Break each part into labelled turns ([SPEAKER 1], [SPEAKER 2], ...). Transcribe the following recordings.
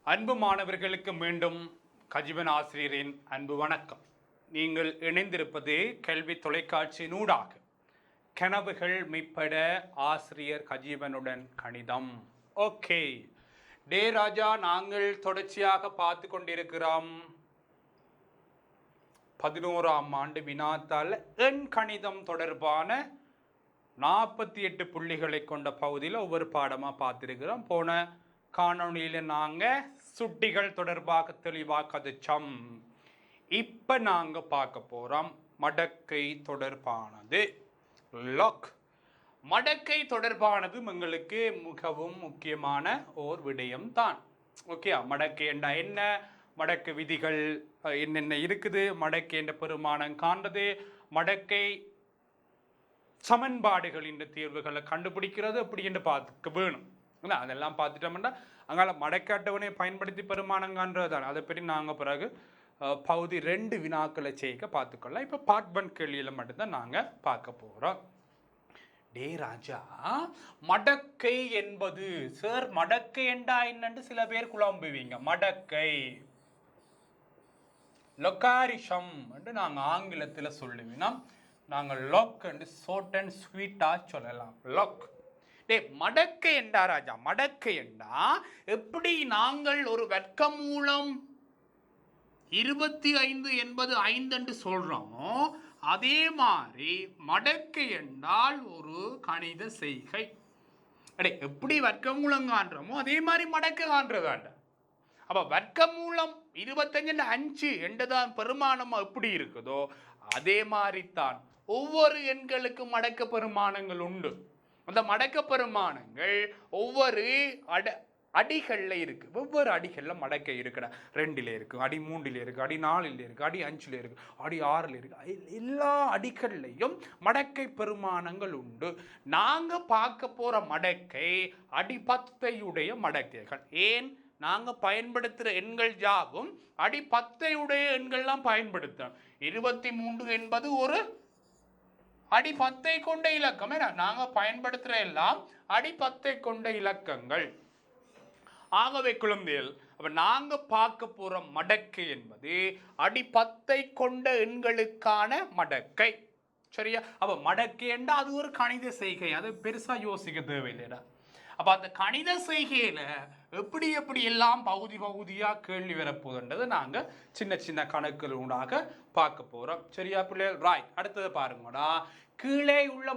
[SPEAKER 1] அன்பு மாணவர்களுக்கு மீண்டும் கஜிவன் ஆசிரியரின் அன்பு வணக்கம். நீங்கள் இணைந்திருப்பது கல்வி தொலைக்காட்சியினூடாக கனவுகள் மெய்ப்பட ஆசிரியர் கஜீவனுடன் கணிதம். ஓகே டே ராஜா, நாங்கள் தொடர்ச்சியாக பார்த்து கொண்டிருக்கிறோம் 11ஆம் ஆண்டு வினாத்தாள் எண் கணிதம் தொடர்பான 48 புள்ளிகளை கொண்ட பகுதியில் ஒவ்வொரு பாடமாக பார்த்துருக்கிறோம். போன காணொலியில் நாங்கள் சுட்டிகள் தொடர்பாக தெளிவாக கதைச்சோம். இப்போ நாங்கள் பார்க்க போகிறோம் மடக்கை தொடர்பானது. லாக் மடக்கை தொடர்பானது எங்களுக்கு மிகவும் முக்கியமான ஓர் விடயம் தான். ஓகே, மடக்கை என்றா என்ன, மடக்கு விதிகள் என்னென்ன இருக்குது, மடக்கை என்ற பெருமானம் காண்றது, மடக்கை சமன்பாடுகளின் தீர்வுகளை கண்டுபிடிக்கிறது அப்படி என்று பார்த்துக்க வேணும். அதெல்லாம் பார்த்துட்டோம்னா அங்கால மடக்கை அட்டவணையை பயன்படுத்தி பெருமானம் காண்றது தான். அதை பற்றி நாங்கள் பிறகு பகுதி 2 வினாக்களை செய்ய பார்த்துக்கொள்ளலாம். இப்போ பார்ட் 1 கேள்வியில் மட்டும்தான் நாங்கள் பார்க்க போகிறோம். டே ராஜா, மடக்கை என்பது சார் மடக்கை என்றா என்னன்னு சில பேர் குழம்புவீங்க. மடக்கை லொகாரிசம் என்று நாங்கள் ஆங்கிலத்தில் சொல்லுவீங்கன்னா நாங்கள் லொக் என்று ஷார்ட் அண்ட் ஸ்வீட்டாக சொல்லலாம். லொக். டே மடக்கை என்றா ராஜா, மடக்கை என்றா எப்படி நாங்கள் ஒரு வர்க்கமூலம் 25 என்பது 5 என்று சொல்றோமோ அதே மாதிரி மடக்கை என்றால் ஒரு கணித செய்கை. அடே எப்படி வர்க்கமூலம் காண்றோமோ அதே மாதிரி மடக்கை காண்றதாண்ட. அப்ப வர்க்கமூலம் 25 என்றுதான் பெருமானம் எப்படி இருக்குதோ அதே மாதிரி தான் ஒவ்வொரு எண்களுக்கு மடக்க பெருமானங்கள் உண்டு. அந்த மடக்க பெருமானங்கள் ஒவ்வொரு அடிகளில் இருக்கு. ஒவ்வொரு அடிகளில் மடக்கை இருக்குடா. 2ல் இருக்கு, அடி 3ல் இருக்கு, அடி 4ல் இருக்கு, அடி 5ல் இருக்கு, அடி 6ல் இருக்கு. எல்லா அடிகள்லையும் மடக்கை பெருமானங்கள் உண்டு. நாங்க பார்க்க போற மடக்கை அடி 10 மடக்கைகள். ஏன் நாங்க பயன்படுத்துற எண்கள் யாவும் அடி 10 எண்கள்லாம் பயன்படுத்தோம். 23 என்பது ஒரு அடி 10 கொண்ட இலக்கம். நாங்க பயன்படுத்துற எல்லாம் அடி 10 கொண்ட இலக்கங்கள். ஆகவே குழந்தைகள், அப்ப நாங்க பார்க்க போற மடக்கை என்பது அடி 10 கொண்ட எண்களுக்கான மடக்கை. சரியா? அப்ப மடக்கை என்றா அது ஒரு கணித செய்கை. அதை பெருசா யோசிக்க தேவையில்லைடா. அப்ப அந்த கணித செய்கையில எப்படி எப்படி எல்லாம் பகுதியா கேள்வி வரப்போகுதுன்றது நாங்க சின்ன சின்ன கணக்குகள் உண்டாக பார்க்க போறோம். சரியா பிள்ளைகள்? ராய், அடுத்தது பாருங்கடா. கீழே உள்ள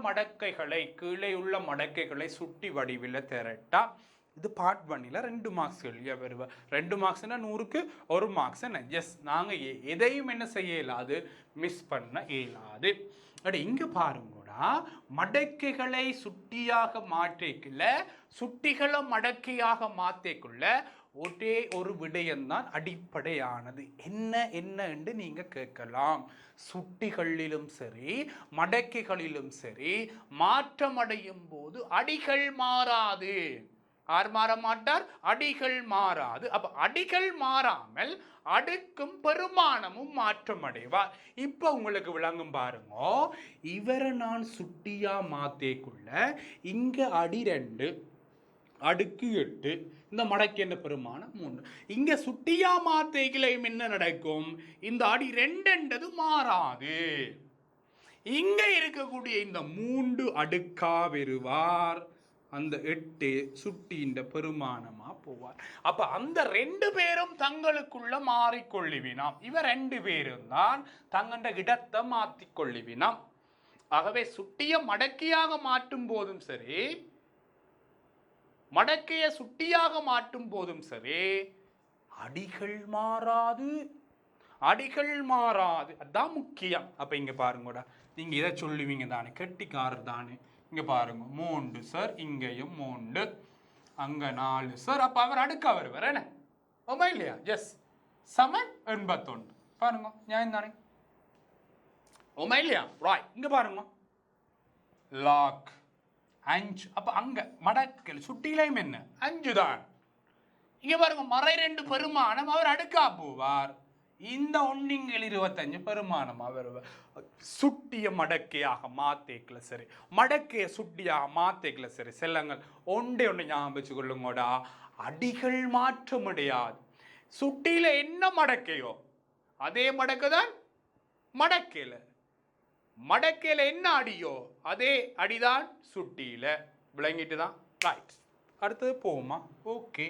[SPEAKER 1] மடக்கைகளை சுட்டி வடிவில் திரட்டா. இது பார்ட் 1ல் 2 மார்க்ஸ் கேள்வியா வருவா. 2 மார்க்ஸ்னா 100க்கு 1 மார்க்ஸ். எஸ், நாங்க எதையும் என்ன செய்ய இயலாது, மிஸ் பண்ண இயலாது. அப்படி இங்க பாருங்கடா, மடக்கைகளை சுட்டியாக மாற்றிக்கல, சுட்டிகளை மடக்கையாக மாற்றிக்குள்ள ஒரே ஒரு விடயம்தான் அடிப்படையானது. என்ன என்று நீங்க கேட்கலாம். சுட்டிகளிலும் சரி மடக்கைகளிலும் சரி மாற்றமடையும் போது அடிகள் மாறாது. யார் மாற மாட்டார்? அடிகள் மாறாது. அப்ப அடிகள் மாறாமல் அடுக்கும் பெருமானமும் மாற்றம் அடைவார். இப்ப உங்களுக்கு விளங்கும் பாருங்க. இவரை நான் சுட்டியா மாத்தேக்குள்ள இங்க அடி 2 அடுக்கு 8, இந்த மடக்கு என்ன பெருமானம் 3. இங்க சுட்டியா மாத்தேக்கிலையும் என்ன நடக்கும்? இந்த அடி 2 என்றது மாறாது. இங்க இருக்கக்கூடிய இந்த 3 அடுக்கா வருவார். அந்த 8 சுட்டியின் பெருமானமா போவார். அப்ப அந்த 2 பேரும் தங்களுக்குள்ள மாறிக்கொள்ளுவினாம். இவ 2 பேரும் தான் தங்கண்ட இடத்தை மாற்றிக்கொள்ளுவினாம். ஆகவே சுட்டிய மடக்கையாக மாற்றும் போதும் சரி மடக்கைய சுட்டியாக மாற்றும் போதும் சரி அடிகள் மாறாது. அடிகள் மாறாது, அதான் முக்கியம். அப்ப இங்க பாருங்கடா, நீங்க இதை சொல்லுவீங்க தானே, கெட்டிக்காரர் தானே. இங்க பாருங்க 3 சார், இங்கேயும் 3, அங்க 4 சார். அப்ப அவர் அடுக்கா வருவார் என்ன? ஓமா இல்லையா? எஸ், சமன் 81. பாருங்க, நியாயம் தானே? ஓமா இல்லையா? ராய். இங்க பாருங்க லாக் 5. அப்ப அங்க மடக்கல் சுட்டிலையும் என்ன 5 தான். இங்க பாருங்க மறை 2 பெருமானம், அவர் அடுக்கா போவார். இந்த 1 பெருமானம் அவர் சுட்டிய மடக்கையாக மாத்தேக்கல சரி, மடக்கைய சுட்டியாக மாத்தேக்கல சரி. செல்லங்கள் ஒன்றே ஞாபகம் வச்சு கொள்ளுங்கடா. அடிகள் மாற்றமடையாது. சுட்டியில என்ன மடக்கையோ அதே மடக்கு தான் மடக்கையில. மடக்கையில என்ன அடியோ அதே அடிதான் சுட்டியில. விளங்கிட்டு தான். ரைட். அடுத்தது போமா. ஓகே.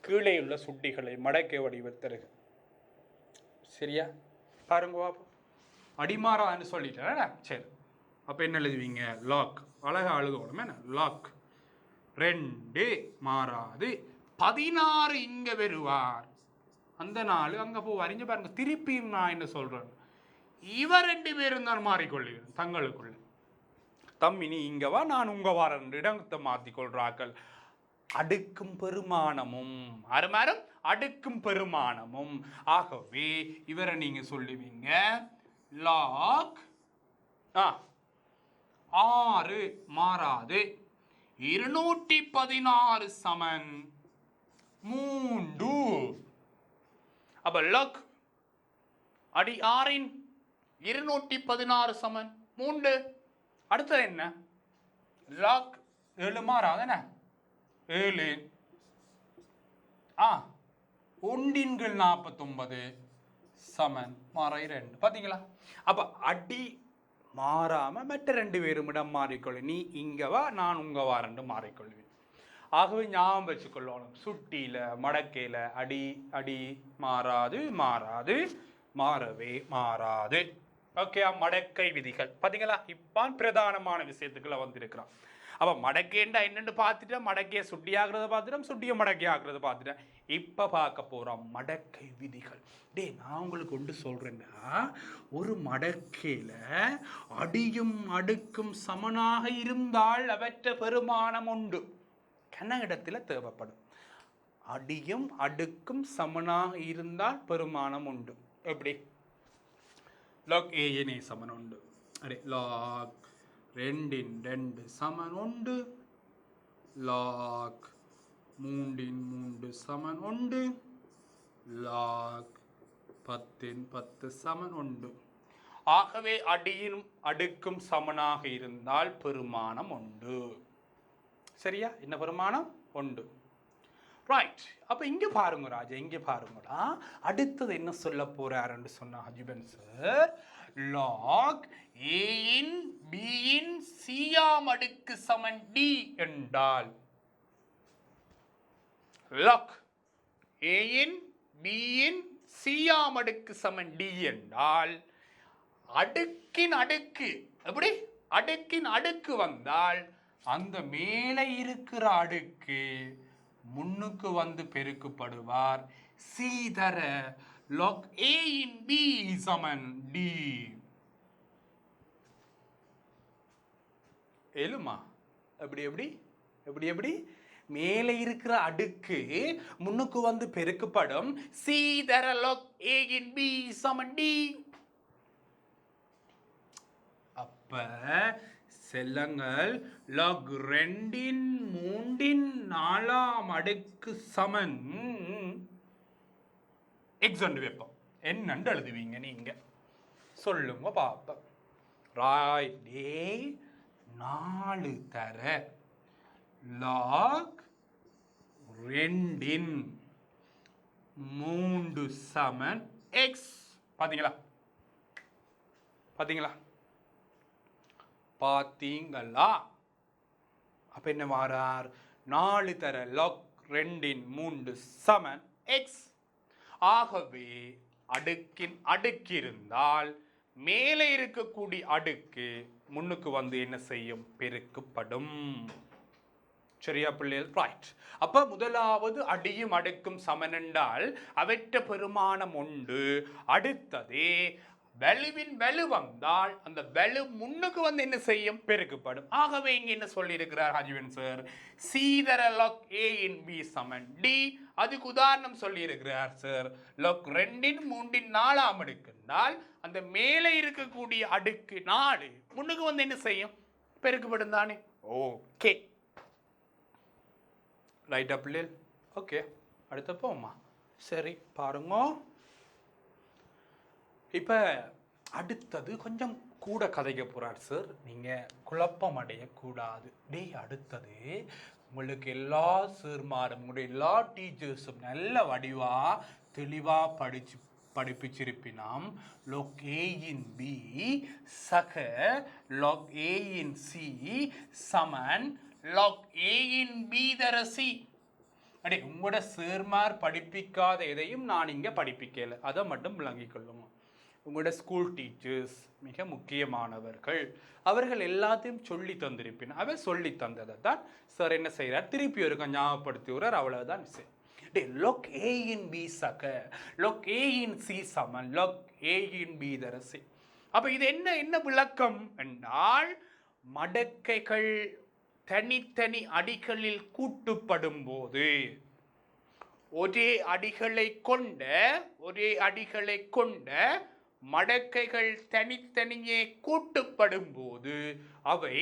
[SPEAKER 1] கீழே உள்ள சுட்டிகளை மடக்கை வடிவத்தருக. சரியா? பாருங்க பாப்போம். அடிமாறான்னு சொல்லிட்டேன். சரி, அப்போ என்ன எழுதுவீங்க? லாக். அழகா அழுகணும். என்ன லாக் 2 மாறாது 16 இங்க வருவார். அந்த நாள் அங்க போ வரைஞ்சு பாருங்க. திருப்பியும் நான் என்ன சொல்றேன், இவர் 2 பேரும் தான் மாறிக்கொள்ளுவேன் தங்களுக்குள்ள. தம்மினி இங்க வா, நான் உங்க வார இடத்தை மாத்திக்கொள்றாக்கள். அடுக்கும் பெருமானமும் அருமாறும் அடுக்கும் பெருமானமும். ஆகவே இவரை நீங்க சொல்லுவீங்க லாக் 6 மாறாது 216 சமன் 3. அப்ப லாக் அடி 6 216 சமன் 3. அடுத்தது என்ன? லாக் 7 மாறாது என்ன? 7 ஒன்றின்கள் 49 சமன் மாறை 2. பாத்தீங்களா? அப்ப அடி மாறாம மற்ற 2 பேரும் இடம் மாறிக்கொள்ளு. நீ இங்க வா, நான் உங்க வா ரெண்டு மாறிக்கொள்வேன். ஆகவே ஞாபகம் வச்சுக்கொள்ளணும். சுட்டியில மடக்கையில அடி அடி மாறாது மாறாது மாறவே மாறாது. ஓகே, மடக்கை விதிகள் பாத்தீங்களா? இப்பான் பிரதானமான விஷயத்துக்குள்ள வந்திருக்கிறான். அப்ப மடக்கேண்டா என்னன்னு பார்த்துட்டேன், மடக்கைய சுட்டி ஆகுறத பார்த்துட்டோம், சுட்டிய மடக்கை ஆகுறத பார்த்துட்டேன். இப்ப பார்க்க போறோம் மடக்கை விதிகள். டே, நான் உங்களுக்கு ஒன்று சொல்றேன்னா, ஒரு மடக்கையில அடியும் அடுக்கும் சமனாக இருந்தால் அவற்ற பெருமானம் உண்டு. கன்னடத்துல தேவைப்படும். அடியும் அடுக்கும் சமனாக இருந்தால் பெருமானம் உண்டு. எப்படி? லாக் ஏ சமன் உண்டு. அடே, லாக் 2 சமன் 1, லாக் 3 சமன் 1, லாக் 10 சமன் 1. ஆகவே அடியும் அடுக்கும் சமனாக இருந்தால் பெருமானம் உண்டு. சரியா? என்ன பெருமானம் உண்டு. ரைட். அப்ப இங்க பாருங்க ராஜா, இங்க பாருங்கடா. அடுத்தது என்ன சொல்ல போறாருன்னு சொன்ன ஹஜிபன் சார், லாக் ஏயின் பியின் சியாம் அடுக்கு சமன் டி என்றால், லாக் ஏயின் பியின் சியாம் அடுக்கு சமன் டி என்றால், அடுக்கின் அடுக்கு எப்படி? அடுக்கின் அடுக்கு வந்தால் அந்த மேலே இருக்கிற அடுக்கு முன்னுக்கு வந்து பெருக்கப்படுவார். சி தர log a in b சமன் d. எழுமா? எப்படி எப்படி எப்படி எப்படி? மேலே இருக்கிற அடுக்கு முன்னுக்கு வந்து பெருக்கப்படும். சி தர log a in b சமன் d. அப்ப செல்லங்கள் log 2 3 4 அடுக்கு சமன் x வைப்போம். என்னன்னு எழுதுவீங்க நீங்க? சொல்லுங்க பாப்போம். ராய்டே 4 தர log 2 3 சமன் x. பாத்தீங்களா? பாத்தீங்களா? பாத்தீங்களா? அப்ப என்ன வாரார்? 4 தர log 2 3 சமன் x. ஆகவே அடுக்கின் அடுக்கு இருந்தால் மேலே இருக்கக்கூடிய அடுக்கு முன்னுக்கு வந்து என்ன செய்யும்? பெருக்கப்படும். சரியா பிள்ளைகள்? ரைட். அப்ப முதலாவது அடியும் அடுக்கும் சமன் என்றால் அவற்ற பெருமானம் உண்டு. அடுத்தது வலுவின் வலு வந்தால் அந்த வலு முன்னுக்கு வந்து என்ன செய்யும்? பெருக்கப்படும். ஆகவே இங்க என்ன சொல்லி இருக்கிறார் ஹஜிவன் சார்? சீதர log a in b சமன் d. அதுக்கு உதாரணம் சொல்லி இருக்கிறார் சார். log 2 3 4 அடுக்குனால் அந்த மேலே இருக்கக்கூடிய அடுக்கு 4 முன்னுக்கு வந்து என்ன செய்யும்? பெருக்கப்படும் தானே? ஓகே, ரைட்டா பிள்ளைகள்? ஓகே, அடுத்த போமா. சரி பாருங்க. இப்போ அடுத்தது கொஞ்சம் கூட கதைக்க போறார் சார். நீங்க குழப்பம் அடையக்கூடாது. டேய், அடுத்தது உங்களுக்கு எல்லா சேர்மாரும் உங்களுடைய எல்லா டீச்சர்ஸும் நல்ல வடிவா தெளிவா படிப்பிச்சிருப்பினாம் log a in b சக log a in c Saman log a in b தர c. அடே உங்களோட சேர்மார் படிப்பிக்காத எதையும் நான் இங்கே படிப்பிக்கல, அதை மட்டும் விளங்கிக் கொள்ளுங்க. உங்களோட ஸ்கூல் டீச்சர்ஸ் மிக முக்கியமானவர்கள், அவர்கள் எல்லாத்தையும் சொல்லி தந்திருப்பின். அவர் சொல்லி தந்ததை தான் சார் என்ன செய்கிறார், திருப்பி ஒரு ஞாபகப்படுத்தி விடுறார், அவ்வளவுதான் விஷயம். log a in b சக log a in c Saman log a in b தர c. அப்ப இது என்ன விளக்கம் என்றால், மடக்கைகள் தனித்தனி அடிகளில் கூட்டுப்படும் போது ஒரே அடிகளை கொண்ட மடக்கைகள் தனித்தனியே கூட்டுப்படும் போது அவை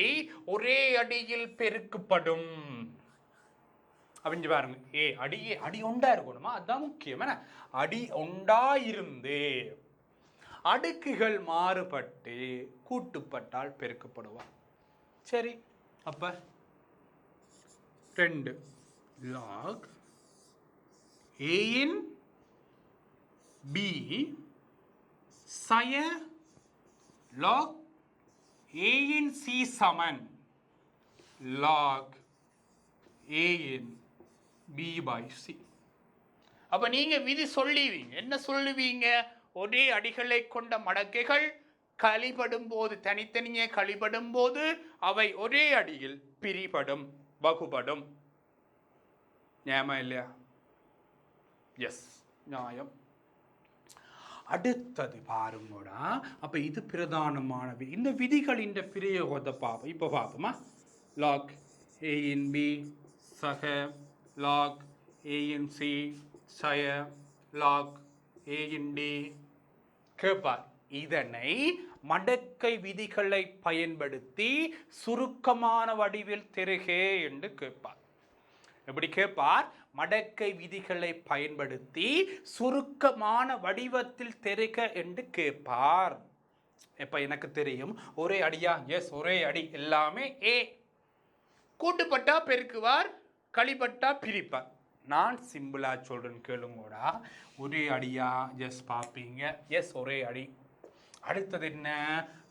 [SPEAKER 1] ஒரே அடியில் பெருக்கப்படும். அப்படின்னு பாருங்க, அடி ஒண்டா இருக்கணுமா, அதுதான் முக்கியம். அடி ஒண்டா இருந்து அடுக்குகள் மாறுபட்டு கூட்டுப்பட்டால் பெருக்கப்படுவார். சரி, அப்ப 2 log a in b சய log a in c Saman log a in b by c. அப்ப நீங்க விதி சொல்லுவீங்க, என்ன சொல்லுவீங்க, ஒரே அடிகளை கொண்ட மடக்கைகள் கழிபடும் போது தனித்தனியே கழிபடும் போது அவை ஒரே அடியில் பிரிபடும், வகுபடும். நியாயமா இல்லையா? எஸ், நியாயம். அடுத்தது பாருங்கடா, அப்ப இது பிரதானமான இந்த விதிகளின் பிரயோகத்தை பார்ப்போம். இப்ப பார்ப்போமா, log a in b சக log a in c சய log a in d கேட்பார். இதனை மடக்கை விதிகளை பயன்படுத்தி சுருக்கமான வடிவில் தெருகே என்று கேட்பார். எப்படி கேட்பார்? மடக்கை விதிகளை பயன்படுத்தி சுருக்கமான வடிவத்தில் தெருக என்று கேட்பார். இப்ப எனக்கு தெரியும் ஒரே அடியா, எஸ் ஒரே அடி, எல்லாமே ஏ. கூட்டுப்பட்டா பெருக்குவார், கழிப்பட்டா பிரிப்பார். நான் சிம்பிளா சொல்றேன் கேளுங்கோடா. ஒரே அடியா, எஸ் பார்ப்பீங்க, எஸ் ஒரே அடி. அடுத்தது என்ன,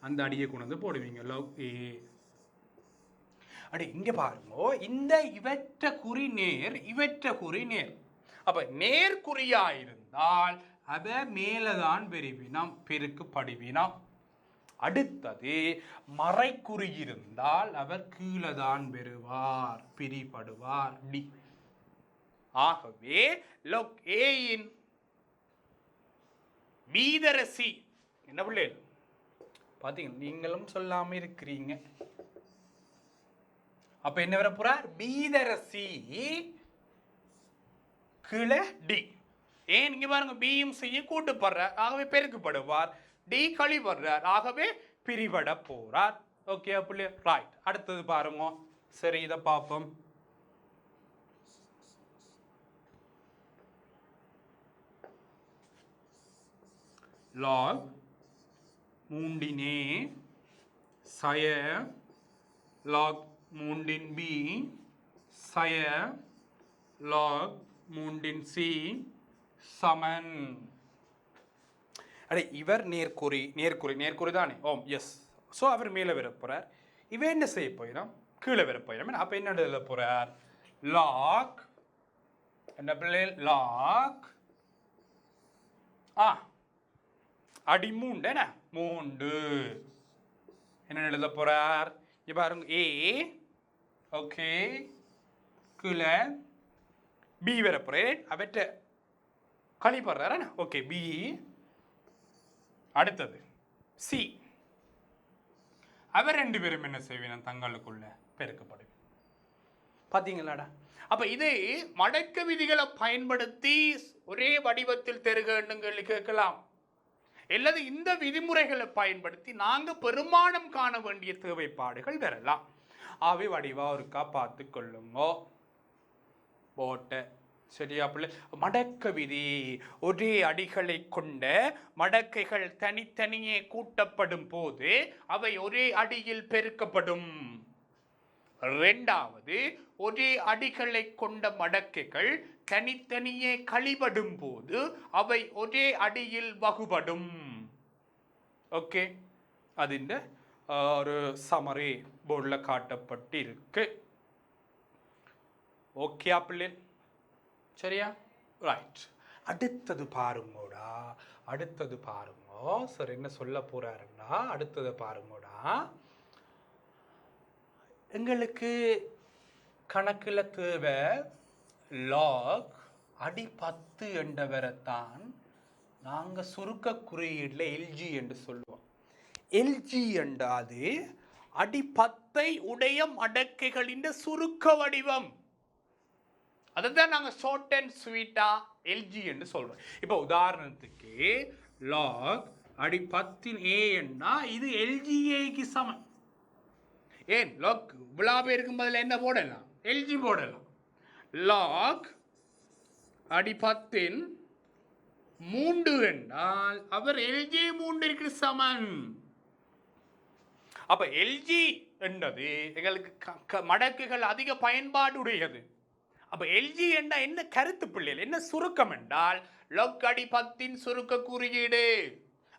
[SPEAKER 1] அந்த அடியை கொண்டு வந்து போடுவீங்க log a. அடி இங்க பாருங்க, இந்த இவற்ற குறி நேர், இவற்ற குறி நேர். அப்ப நேர்குறியா இருந்தால் அத மேலதான் பெறுவினம், பெருக்குப்படுவினம். அடுத்தது மறைக்குறி இருந்தால் அவர் கீழதான் பெறுவார், பிரிபடுவார், டி. ஆகவே log a in b தர c என்ன பிள்ளைகள் பாத்தீங்க, நீங்களும் சொல்லாம இருக்கிறீங்க. அப்ப என்ன வர போறார், b தர c கீழே d. ஏன் இங்க பாருங்க, b யும் c யும் கூட்டுப்படுறார், ஆகவே பெருக்கப்படுவார், d கழிபடுறார், ஆகவே பிரிபட போறார். ஓகே பிள்ளை, ரைட். அடுத்தது பாருங்க, சரி இதை பார்ப்போம். log 3 சய log 3 b சய log 3 c சமன். அடே இவர் நேர்குறி தானே, ஓம் எஸ். ஸோ அவர் மேலே வர போறார், இவன் என்ன செய்ய போயிடும், கீழே வர போயிடும். அப்ப என்ன எழுத போறார், log என்ன பிள்ளை, log அடி 3 என்ன 3 என்ன எழுத போறார், இங்க பாருங்க a, ஓகே, கீழே b வர போறேன், அவற்றை கழிப்படுறாரு, ஓகே b. அடுத்தது சி, அவர் 2 பேரும் என்ன செய்வேன், தங்களுக்குள்ள பெருக்கப்படுவேன். பார்த்தீங்களாடா? அப்ப இது மடக்க விதிகளை பயன்படுத்தி ஒரே வடிவத்தில் தெருகன்னு கேட்கலாம். அல்லது இந்த விதிமுறைகளை பயன்படுத்தி நாங்க பெருமானம் காண வேண்டிய தேவைப்பாடுகள் வரலாம். ஆவே வடிவா ஒருக்கா பார்த்து கொள்ளுங்க போட்ட. சரியா பிள்ளை? மடக்க விதி, ஒரே அடிகளை கொண்ட மடக்கைகள் தனித்தனியே கூட்டப்படும் போது அவை ஒரே அடியில் பெருக்கப்படும். இரண்டாவது, ஒரே அடிகளை கொண்ட மடக்கைகள் தனித்தனியே கழிபடும் போது அவை ஒரே அடியில் வகுபடும். ஓகே, அது இந்த ஒரு சமரி போர்டில் காட்டப்பட்டு இருக்கு. ஓகே பிள்ளை, சரியா? ரைட். அடுத்தது பாருங்கோடா, அடுத்தது பாருங்க. சார் என்ன சொல்ல போறாருன்னா, அடுத்தது பாருங்கோடா, எங்களுக்கு கணக்கில் தேவை லாக் அடி 10 என்றவரைத்தான் நாங்கள் சுருக்க குறியீடில் எல்ஜி என்று சொல்லுவோம். எல்ஜி என்றாது அடி 10 உடைய மடக்கைகளின் சுருக்க வடிவம். அதுதான் நாங்கள் ஷார்ட் அண்ட் ஸ்வீட்டா எல்ஜி என்று சொல்றோம். இப்போ உதாரணத்துக்கு லாக் அடி 10 ஏ என்றா இது எல்ஜிஏக்கு சமம். ஏன் லாக் விழா பேருக்கும் பதில் என்ன போடலாம்? எல்ஜி போடலாம். லாக் அடி 10 3 என்றால் அவர் எல்ஜி 3ற்கு சமன். அப்ப எல்ஜி என்றது எங்களுக்கு மடக்குகள் அதிக பயன்பாடு உடையது. அப்ப எல்ஜி என்ற என்ன கருத்து பிள்ளைகள், என்ன சுருக்கம் என்றால் லொக் அடி 10 சுருக்க குறியீடு.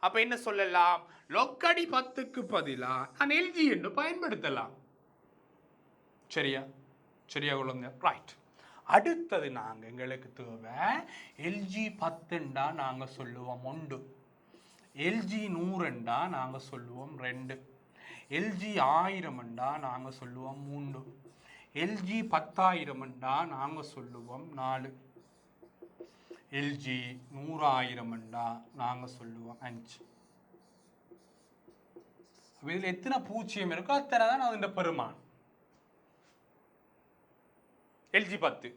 [SPEAKER 1] அப்ப என்ன சொல்லலாம்? லொக் அடி 10க்கு பதிலா நான் எல்ஜி என்று பயன்படுத்தலாம். சரியா? சரியா குழந்தை? ரைட். அடுத்தது நாங்கள் எங்களுக்கு தேவை எல்ஜி 10 நாங்கள் சொல்லுவோம் 1, எல்ஜி 100 நாங்கள் சொல்லுவோம் 2, எல்ஜி 1000 நாங்கள் சொல்லுவோம் 3, எல்ஜி 10,000 நாங்கள் சொல்லுவோம் 4, எல்ஜி 100,000 நாங்கள் சொல்லுவோம் 5. இதில் எத்தனை பூஜ்ஜியம் இருக்கோ அத்தனை தான் அதோட பெருமானம். LG 10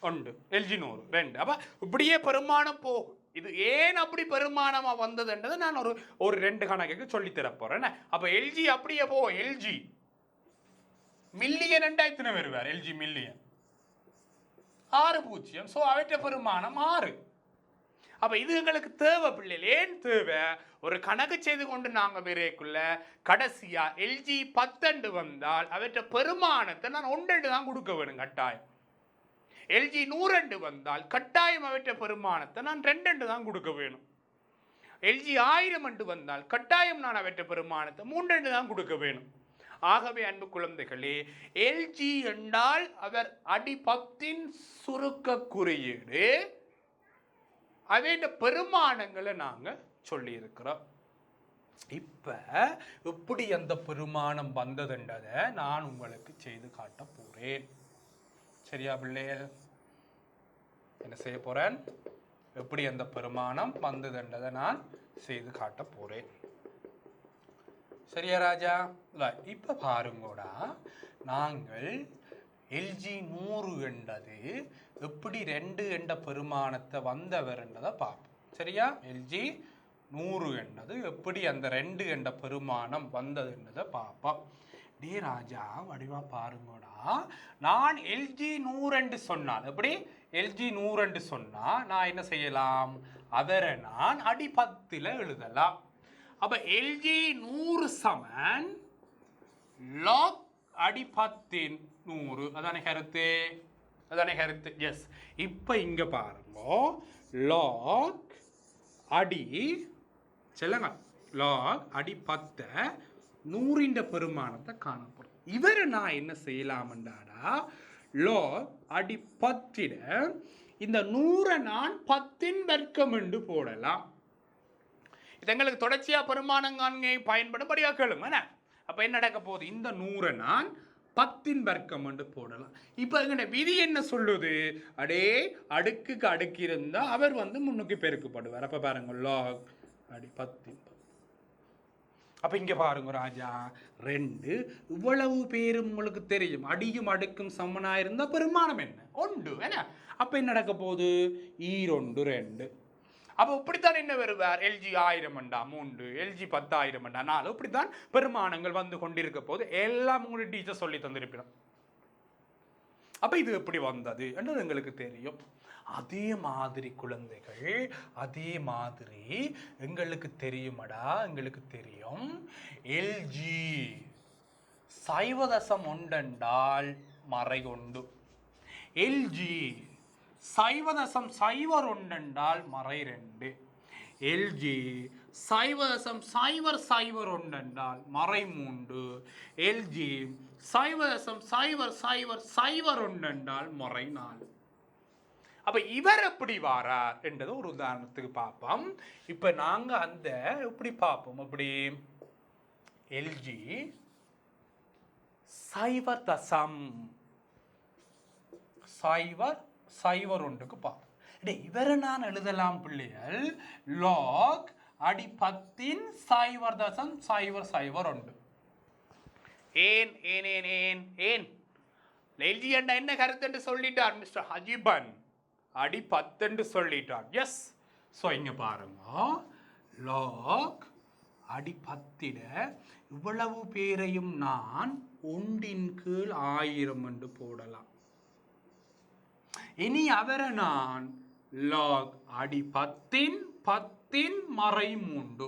[SPEAKER 1] 1, LG 100 2. அப்ப இப்படியே பெருமானம் போகும். இது ஏன் அப்படி பெருமானமா வந்ததுன்றதை நான் ஒரு 2 கணக்குக்கு சொல்லி தரப்போறேன். அப்ப எல்ஜி அப்படியே போகும். எல்ஜி மில்லியன் எத்தனை வருவார்? எல்ஜி மில்லியன் 6 பூஜ்ஜியம். ஸோ அவற்ற பெருமானம் 6. அப்ப இது எங்களுக்கு தேவை பிள்ளைகள். ஏன் தேவை? ஒரு கணக்கு செய்து கொண்டு நாங்கள் விரைக்குள்ள கடைசியா எல்ஜி 10 வந்தால் அவற்ற பெருமானத்தை நான் 1 தான் கொடுக்க வேணும் கட்டாயம். எல்ஜி 100 வந்தால் கட்டாயம் அவற்ற பெருமானத்தை நான் 2 தான் கொடுக்க வேணும். எல்ஜி 1000 வந்தால் கட்டாயம் நான் அவற்ற பெருமானத்தை 3 தான் கொடுக்க வேணும். ஆகவே அன்பு குழந்தைகளே, எல்ஜி என்றால் அவர் அடி 10 சுருக்க குறியீடு. அவற்ற பெருமானங்களை நாங்க சொல்லி இருக்கிறோம். இப்ப எப்படி அந்த பெருமானம் வந்ததுன்றதை நான் உங்களுக்கு செய்து காட்ட போறேன். சரியா பிள்ளைகள்? என்ன செய்ய போறேன்? எப்படி அந்த பெருமானம் வந்ததுன்றதை நான் செய்து காட்ட போறேன். சரியா ராஜா? இப்ப பாருங்கோடா, நாங்கள் எல்ஜி 100 என்றது எப்படி 2 என்ற பெருமானத்தை வந்தவர் என்றதை பார்ப்போம். சரியா? எல்ஜி 100 என்றது எப்படி அந்த 2 என்ற பெருமானம் வந்தது என்றதை பார்ப்போம். டே ராஜா வடிவா பாருங்கோடா, நான் எல்ஜி 100 என்று சொன்னால், எப்படி எல்ஜி 100 என்று சொன்னா நான் என்ன செய்யலாம்? அவரை நான் அடி 10 எழுதலாம். அப்ப எல்ஜி 100 சமன் லாக் அடி 10 100. அதானே கருத்து? அதானே கருத்து? எஸ். இப்ப இங்க பாருங்க, லாக் அடி சொல்லுங்க, லாக் அடி 10 100 பெருமானத்தை காணப்படும். இவரை நான் என்ன செய்யலாம்டாடா, லாக் அடி 10 இந்த 100 நான் 10 வர்க்கம் என்று போடலாம். இது எங்களுக்கு தொடர்ச்சியா பெருமானங்கான்கை பயன்படும்படியா கேளுங்க. அப்ப என்ன நடக்க போகுது? இந்த 100 நான் 10 வர்க்கம் என்று போடலாம். இப்ப எங்க விதி என்ன சொல்லுது? அடே அடுக்குக்கு அடுக்கு இருந்தா அவர் முன்னுக்கு பெருக்கப்படுவார். அப்ப பாருங்க, லாக் அடி 10. அப்ப இங்க பாருங்க ராஜா, 2 இவ்வளவு பேரும் உங்களுக்கு தெரியும். அடியும் அடுக்கும் சமனா இருந்தா பெருமானம் என்ன? 1. அப்ப என்ன நடக்க போகுது? 2 2. அப்ப இப்படித்தான் என்ன வருவார்? LG 1000 3, LG 10,000 4. இப்படித்தான் பெருமானங்கள் வந்து கொண்டிருக்க போது எல்லாம் உங்களுக்கு டீச்சர் சொல்லி தந்திருப்பிடும். அப்ப இது எப்படி வந்தது என்றது எங்களுக்கு தெரியும். அதே மாதிரி குழந்தைகள், அதே மாதிரி எங்களுக்கு தெரியுமடா, எங்களுக்கு தெரியும் எல்ஜி 0.1 என்றால் மறை ஒன்று. எல்ஜி 0.01 என்றால் மறை 2. எல்ஜி 0.001 என்றால் மறை 3. எல்ஜி 0.0001 என்றால் மறை 4. அப்ப இவர் எப்படி வாரார் என்றது ஒரு உதாரணத்துக்கு பார்ப்போம். இப்ப நாங்க அந்த எப்படி பார்ப்போம், அப்படி எல்ஜி 0.001 பார்ப்போம். இவரை நான் எழுதலாம் பிள்ளைகள் லாக் அடி 10 0.001. ஏன் ஏன் ஏன் ஏன் ஏன் எல்ஜி என்ன கருத்து என்று சொல்லிட்டார் மிஸ்டர் ஹஜிபன். அடி 10 என்று சொல்லிட்டார். எஸ். ஸோ இங்க பாருங்க, லாக் அடி 10 இவ்வளவு பேரையும் நான் 1/1000 என்று போடலாம். இனி அவரை நான் லாக் அடி 10 மறை 3.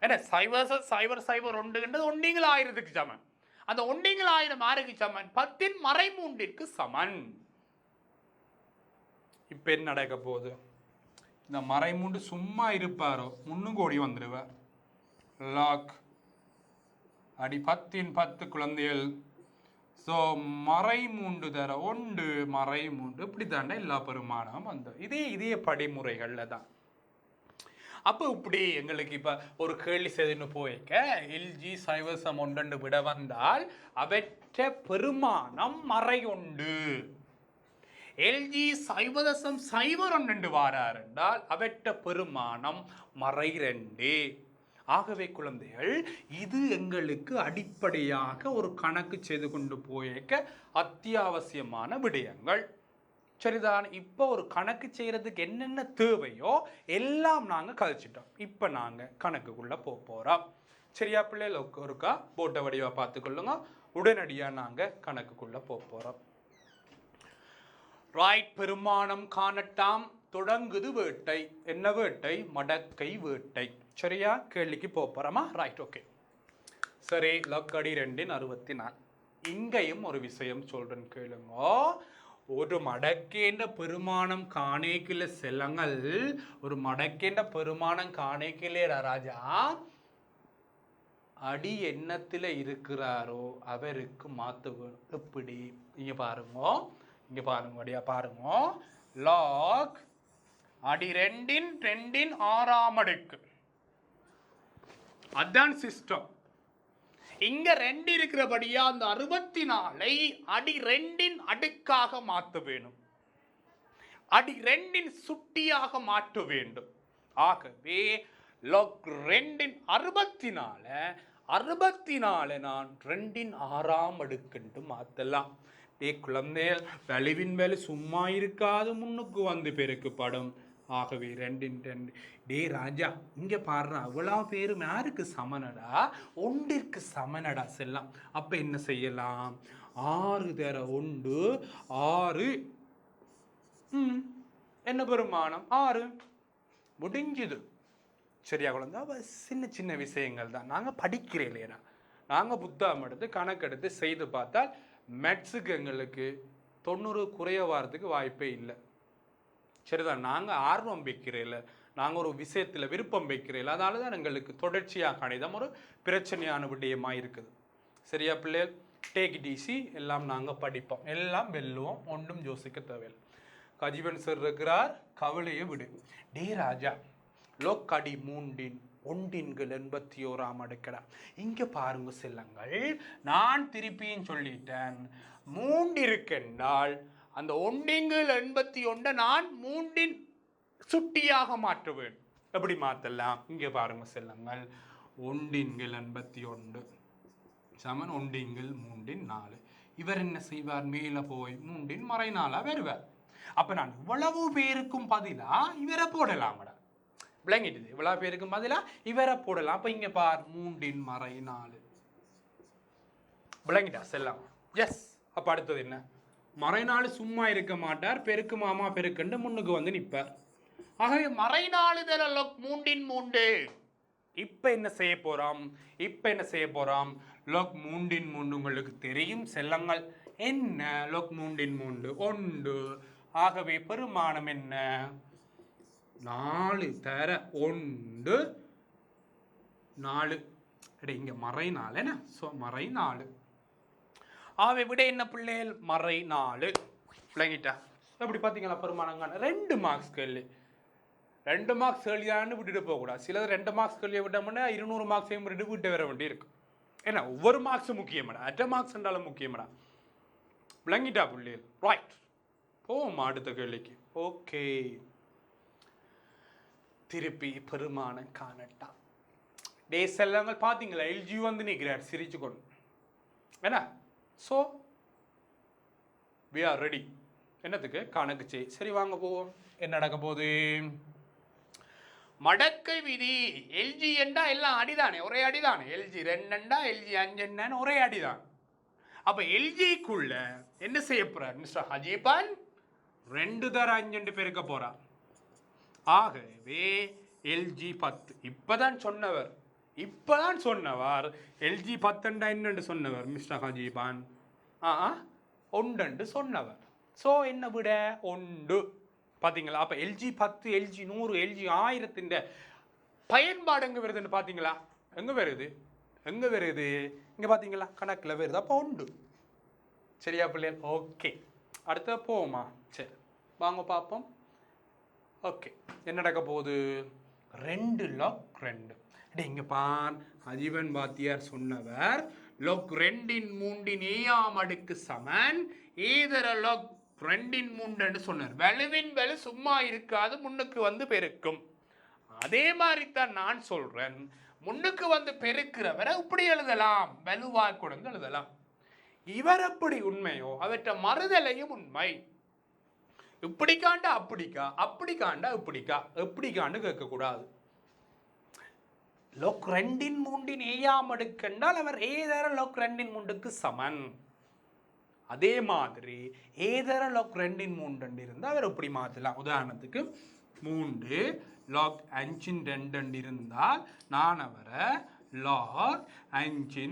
[SPEAKER 1] என்ன 0.001 1/1000 சமன். அந்த 1/1000 யாருக்கு சமன்? 10 மறை 3 சமன். இப்ப என்ன நடக்க போகுது? இந்த மறை 3 சும்மா இருப்பாரோ முன்னுக்கு ஓடி வந்துடுவார். லாக் அடி 10 குழந்தைகள். ஸோ மறை 3 தர 1 மறை 3 இப்படி தாண்டா எல்லா பெருமானமும் வந்து இதே படிமுறைகள்ல தான். அப்போ இப்படி எங்களுக்கு இப்ப ஒரு கேள்வி செய்துன்னு போய்க்க எல்ஜி 0.1 விட வந்தால் அவற்ற பெருமானம் மறை 1. எல்ஜி 0.01 வாரார் என்றால் அவற்ற பெருமானம் மறை 2. ஆகவே குழந்தைகள், இது எங்களுக்கு அடிப்படையாக ஒரு கணக்கு செய்து கொண்டு போய்க்க அத்தியாவசியமான விடயங்கள். சரிதான். இப்போ ஒரு கணக்கு செய்யறதுக்கு என்னென்ன தேவையோ எல்லாம் நாங்க கழிச்சிட்டோம். இப்போ நாங்க கணக்குக்குள்ள போறோம். சரியா பிள்ளைகள்? ஒருக்கா போட்ட வடிவா பார்த்துக்கொள்ளுங்க. உடனடியா நாங்க கணக்குக்குள்ள போறோம். ரைட். பெருமானம் காணட்டாம். தொடங்குது வேட்டை. என்ன வேட்டை? மடக்கை வேட்டை. சரியா? கேள்விக்கு போறோமா? ரைட். ஓகே. சரி. லக்கடி 2/64. இங்கேயும் ஒரு விஷயம் சொல்றேன் கேளுங்க. ஒரு மடக்கேண்ட பெருமானம் காணேக்கில செல்லங்கள், ஒரு மடக்கேண்ட பெருமானம் காணேக்கிலே ராஜா அடி எண்ணத்துல இருக்கிறாரோ அவருக்கு மாத்து வேணும். எப்படி? இங்க பாருங்க, வடியா பாருங்க. லாக் அடி 2 6ஆம் அடுக்கு. அதான் சிஸ்டம். இங்க 2 இருக்கிறபடியா அந்த 64 அடி 2 அடுக்காக மாற்ற வேணும். அடி 2 சுட்டியாக மாற்ற வேண்டும். ஆகவே log 2 64 நான் 2 6ஆம் அடுக்கு மாத்தலாம். குழந்தைகள், வலிவின் வேலை சும்மா இருக்காது, முன்னுக்கு வந்து பெருக்குப்படும். ஆகவே 2 டே ராஜா இங்க பாடுற அவ்வளவு பேரும் யாருக்கு சமனடா? 1ற்கு சமனடா செல்லாம். அப்ப என்ன செய்யலாம்? 6 தர 1 6. என்ன பெருமானம்? 6 முடிஞ்சுது. சரியா குழந்தை? சின்ன விஷயங்கள் தான். நாங்க படிக்கிறேன் இல்லையா? நாங்க புத்தகம் எடுத்து கணக்கெடுத்து செய்து பார்த்தால் மேத்ஸுக்கு எங்களுக்கு 90 குறைய வாரத்துக்கு வாய்ப்பே இல்லை. சரிதான். நாங்கள் ஆர்வம் வைக்கிறேன், நாங்கள் ஒரு விஷயத்தில் விருப்பம் வைக்கிறேன். அதனால தான் எங்களுக்கு தொடர்ச்சியாக கணிதம் ஒரு பிரச்சனையான விடயமாக இருக்குது. சரியா பிள்ளைகள்? Take it easy. எல்லாம் நாங்கள் படிப்போம், எல்லாம் வெல்லுவோம், ஒன்றும் யோசிக்க தேவையில்லை. கஜீவன் சார் இருக்கிறார், கவலையை விடு. டே ராஜா, லோக்கடி 3 1/81ஆம் அடுக்கடா. இங்க பாருங்க செல்லங்கள், நான் திருப்பியும் சொல்லிட்டேன். 3 இருக்குன்றால் அந்த 1/81 நான் 3 சுட்டியாக மாற்றுவேன். எப்படி மாற்றலாம்? இங்க பாருங்க செல்லங்கள், 1/81 சமன் 1/3 இவர் என்ன செய்வார்? மேல போய் 3 மறை 4 வருவார். அப்ப நான் இவ்வளவு பேருக்கும் பதிலா இவரை போடலாமடா. விளங்கிட்டு? இவ்வளவு பேருக்கும் பதிலா இவரை போடலாம். அப்ப இங்க பார், 3 மறை 4 விளங்கிட்டா செல்லாம்? எஸ். அப்ப அடுத்தது என்ன? மறை 4 சும்மா இருக்க மாட்டார், பெருக்கு மாமா பெருக்கண்டு முன்னுக்கு வந்து நிற்பார். ஆகவே மறை 4 தர 3/3. இப்ப என்ன செய்ய போறோம்? log 3 உங்களுக்கு தெரியும் செல்லங்கள். என்ன log 3 1. ஆகவே பெருமானம் என்ன? 4 தர 1 4. இங்க மறை 4 என்ன? ஸோ மறை 4. ஆகவே விட என்ன பிள்ளைகள்? மறை 4. விளங்கிட்டா? எப்படி பார்த்தீங்களா பெருமானங்கான? 2 மார்க்ஸ் கேள்வி. 2 மார்க்ஸ் கேள்வியான்னு விட்டுட்டு போகக்கூடாது. சிலது 2 மார்க்ஸ் கேள்வியை விட்டோம்னா 200 மார்க்ஸையும் விட்டுட்டு விட்டு வர வேண்டி இருக்கும். ஏன்னா ஒவ்வொரு மார்க்ஸும் முக்கியமாடா. அட்ட மார்க்ஸ் என்றாலும் முக்கியமாடா. விளங்கிட்டா பிள்ளைகள்? ரைட், போமா அடுத்த கேள்விக்கு. ஓகே, திருப்பி பெருமானம் காணட்டா. டே செல்லங்கள் பார்த்தீங்களா? எல்ஜி வந்து நிற்கிறார் சிரிச்சு கொண்டு. என்ன? So we are ready. என்னத்துக்கு? கணக்கு செய். சரி வாங்க போவோம். என்ன நடக்க போகுது? மடக்கை விதி. எல்ஜி என்றா எல்லாம் அடிதானே, ஒரே அடிதானே. எல்ஜி 2 எல்ஜி 5 ஒரே அடிதான். அப்ப எல்ஜிக்குள்ள என்ன செய்ய போறார் மிஸ்டர் ஹஜீபான்? 2 தர 5 பெருக்க போறார். ஆகவே எல்ஜி 10. இப்பதான் சொன்னவர் எல்ஜி 10 என்னன்னு சொன்னவர் மிஸ்டர் ஹஜீபான். 1 சொன்னவர். ஸோ என்ன விட 1. பார்த்தீங்களா? அப்போ எல்ஜி 10 எல்ஜி 100 எல்ஜி 1000 பயன்பாடு எங்கே வருதுன்னு பார்த்தீங்களா? எங்கே வருது? இங்கே பார்த்தீங்களா? கணக்கில் வருது. அப்போ 1. சரியா பிள்ளைகள்? ஓகே, அடுத்த போவோமா? சரி வாங்க பார்ப்போம். ஓகே, என்ன நடக்க போகுது? 2 log 2. இங்கே பார், அஜீவன் பாத்தியார் சொன்னவர் log 2 ஏயாம் அடுக்கு சமன் ஏதர log 2 சொன்னார். வலுவின் வலு சும்மா இருக்காது, முன்னுக்கு வந்து பெருக்கும். அதே மாதிரி தான் நான் சொல்றேன். முன்னுக்கு வந்து பெருக்கிறவரை இப்படி எழுதலாம், வலுவாக கொண்டு எழுதலாம். இவர் எப்படி உண்மையோ அவற்றை மறுதலையும் உண்மை. இப்படி காண்டா அப்படிக்கா, அப்படி காண்டா இப்படிக்கா, எப்படி காண்டு கேட்கக்கூடாது. log 2 ஏயாம் அடுக்கு என்றால் அவர் ஏதர log 2 சமன். அதே மாதிரி ஏதர log 2 இருந்தால் அவர் எப்படி மாற்றலாம்? உதாரணத்துக்கு 3 log 5 இருந்தால் நான் அவரை log 5